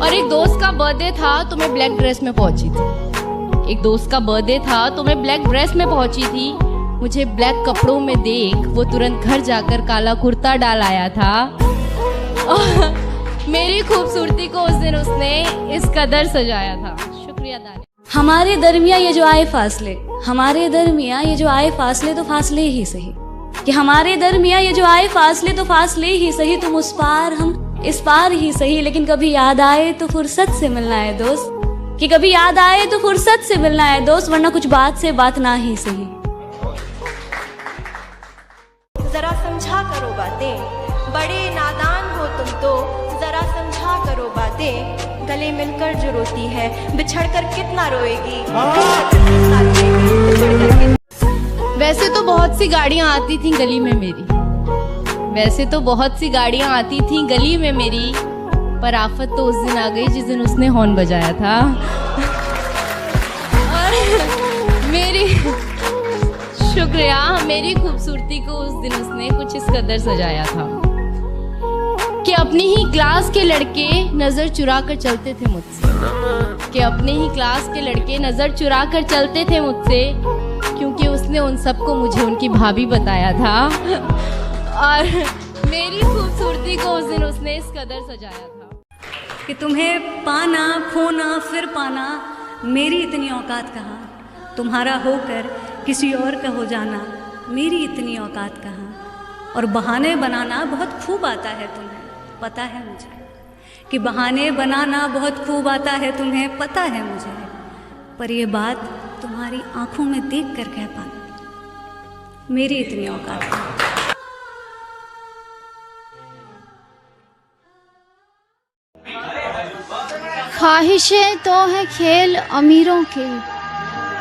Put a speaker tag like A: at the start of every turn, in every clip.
A: और एक दोस्त का बर्थडे था तो मैं ब्लैक ड्रेस में पहुंची थी। एक दोस्त का बर्थडे था तो मैं ब्लैक ड्रेस में पहुंची थी। मुझे ब्लैक कपड़ों में देख वो तुरंत घर जाकर काला कुर्ता डाल आया था। मेरी खूबसूरती को उस दिन उसने इस कदर सजाया था। शुक्रिया दानी।
B: हमारे दरमिया ये जो आए फासले, हमारे दरमिया ये जो आए फासले तो फासले ही सही, कि हमारे दरमिया ये जो आए फासले तो फासले ही सही। तुम उस पार हम इस पार ही सही, लेकिन कभी याद आए तो फुर्सत से मिलना है दोस्त, कि कभी याद आए तो फुर्सत से मिलना है दोस्त, वरना कुछ बात से बात ना ही सही।
C: जरा समझा करो बातें, बड़े नादान हो तुम तो, जरा समझा करो बातें। गले मिलकर जो रोती है बिछड़कर कितना रोएगी।
A: वैसे तो बहुत सी गाड़ियां आती थी गली में मेरी, वैसे तो बहुत सी गाड़ियां आती थी गली में मेरी, पर आफत तो उस दिन आ गई जिस दिन उसने हॉर्न बजाया था। और मेरी शुक्रिया, मेरी खूबसूरती को उस दिन उसने कुछ इस कदर सजाया था कि अपनी ही क्लास के लड़के नजर चुरा कर चलते थे मुझसे, कि अपने ही क्लास के लड़के नजर चुरा कर चलते थे मुझसे, क्योंकि उसने उन सबको मुझे उनकी भाभी बताया था। और मेरी खूबसूरती को उस दिन उसने इस कदर सजाया था
B: कि तुम्हें पाना खोना फिर पाना, मेरी इतनी औकात कहाँ, तुम्हारा होकर किसी और का हो जाना, मेरी इतनी औकात कहाँ। और बहाने बनाना बहुत खूब आता है तुम्हें, पता है मुझे, कि बहाने बनाना बहुत खूब आता है तुम्हें, पता है मुझे, पर ये बात तुम्हारी आंखों में देख कर कह पाना, मेरी इतनी औकात है।
D: ख्वाहिशें तो हैं खेल अमीरों के,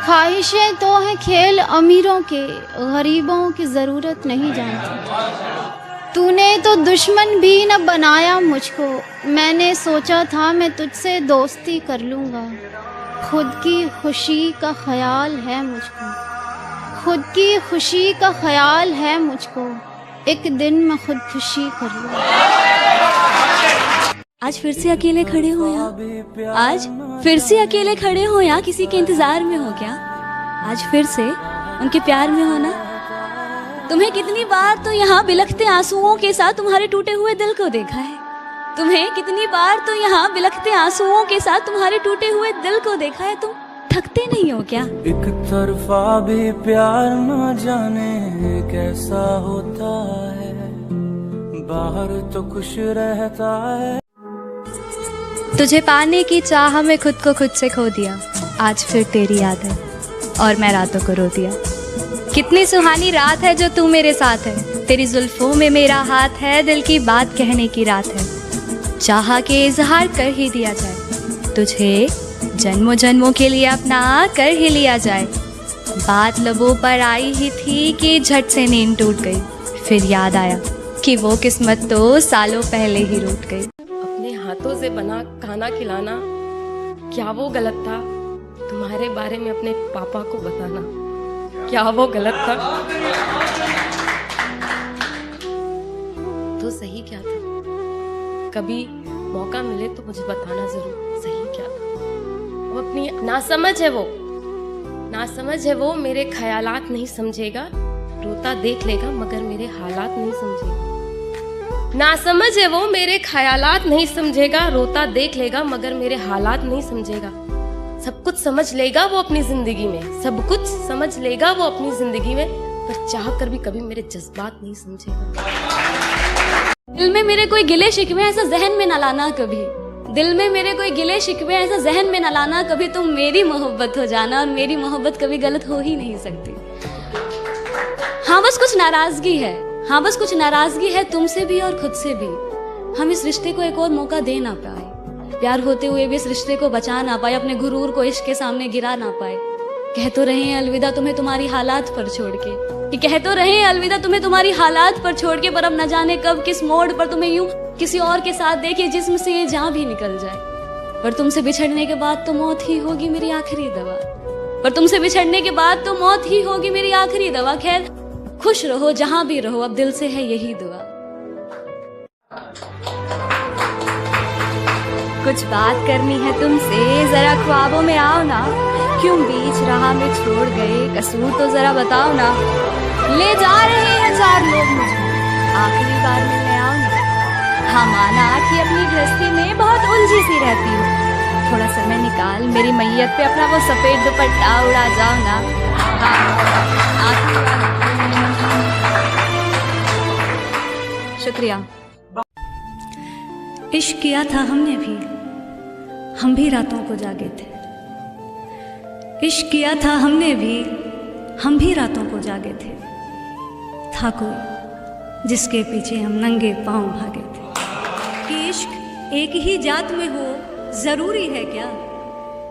D: ख्वाहिशें तो हैं खेल अमीरों के, गरीबों की ज़रूरत नहीं जानती। तूने तो दुश्मन भी न बनाया मुझको, मैंने सोचा था मैं तुझसे दोस्ती कर लूँगा। खुद की खुशी का ख्याल है मुझको, खुद की खुशी का ख्याल है मुझको, एक दिन मैं खुद खुशी कर लूँगा। आज फिर से अकेले खड़े हो या आज फिर से अकेले खड़े हो या किसी के इंतजार में हो क्या? आज फिर से उनके प्यार में हो ना? तुम्हें कितनी बार तो यहाँ बिलखते आंसुओं के साथ तुम्हारे टूटे हुए दिल को देखा है, तुम्हें कितनी बार तो यहाँ बिलखते आंसुओं के साथ तुम्हारे टूटे हुए दिल को देखा है। तुम थकते नहीं हो क्या?
E: एक तरफा भी प्यार न जाने कैसा होता है, बाहर तो खुश रहता है।
B: तुझे पाने की चाह में खुद को खुद से खो दिया, आज फिर तेरी याद है और मैं रातों को रो दिया। कितनी सुहानी रात है जो तू मेरे साथ है, तेरी जुल्फों में मेरा हाथ है, दिल की बात कहने की रात है, चाहा के इजहार कर ही दिया जाए, तुझे जन्मों जन्मों के लिए अपना कर ही लिया जाए। बात लबों पर आई ही थी कि झट से नींद टूट गई, फिर याद आया कि वो किस्मत तो सालों पहले ही रूठ गई।
F: अपने हाथों से बना खाना खिलाना, क्या वो गलत था? तुम्हारे बारे में अपने पापा को बताना, क्या वो गलत था? तो सही क्या था? कभी मौका मिले तो मुझे बताना जरूर, सही क्या था? वो अपनी नासमझ है, वो नासमझ है, वो मेरे ख्यालात नहीं समझेगा, रोता देख लेगा मगर मेरे हालात नहीं समझेगा। नासमझ है वो, मेरे ख्यालात नहीं समझेगा, रोता देख लेगा मगर मेरे हालात नहीं समझेगा। सब कुछ समझ लेगा वो अपनी जिंदगी में, सब कुछ समझ लेगा वो अपनी जिंदगी में, पर चाह कर भी कभी मेरे जज्बात नहीं समझेगा।
B: दिल में मेरे कोई गिले शिकवे ऐसा जहन में न लाना कभी, दिल में मेरे कोई गिले शिकवे ऐसा जहन में न लाना कभी, तुम मेरी मोहब्बत हो जाना और मेरी मोहब्बत कभी गलत हो ही नहीं सकती। हाँ बस कुछ नाराजगी है, हाँ बस कुछ नाराजगी है तुमसे भी और खुद से भी। हम इस रिश्ते को एक और मौका दे ना पाए, प्यार होते हुए भी इस रिश्ते को बचा ना पाए, अपने गुरूर को इश्क के सामने गिरा ना पाए। कह तो रहे हैं अलविदा तुम्हें तुम्हारी हालात पर छोड़ के, कि कह तो रहे हैं अलविदा तुम्हें तुम्हारी हालात पर छोड़ के, पर अब न जाने कब किस मोड़ पर तुम्हें यूं किसी और के साथ देखे जिस्म से ये जान भी निकल जाए। पर तुमसे बिछड़ने के बाद तो मौत ही होगी मेरी आखिरी दवा, पर तुमसे बिछड़ने के बाद तो मौत ही होगी मेरी आखिरी दवा। खैर खुश रहो जहां भी रहो, अब दिल से है यही दुआ। कुछ बात करनी है तुमसे, जरा ख्वाबों में आओ ना। क्यों बीच राह में छोड़ गए, कसूर तो जरा बताओ ना। ले जा रहे हैं 4 लोग मुझे, आखिरी बार मिलने आओ ना। हाँ माना कि अपनी गृहस्थी में बहुत उलझी सी रहती हूँ, थोड़ा समय निकाल मेरी मैयत पे अपना वो सफेद दुपट्टा उड़ा जाओ ना। हाँ आखिरी बार। शुक्रिया।
G: इश्क किया था हमने भी, हम भी रातों को जागे थे। इश्क किया था हमने भी, हम भी रातों को जागे थे। था कोई जिसके पीछे हम नंगे पांव भागे थे। कि इश्क एक ही जात में हो ज़रूरी है क्या?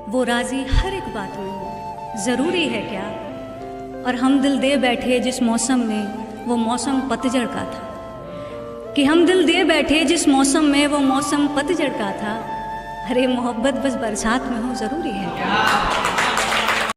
G: वो राज़ी हर एक बात में हो ज़रूरी है क्या? और हम दिल दे बैठे जिस मौसम में, वो मौसम पतझड़ का था। कि हम दिल दे बैठे जिस मौसम में, वो मौसम पतझड़ का था। अरे मोहब्बत बस बरसात में हो ज़रूरी है क्या?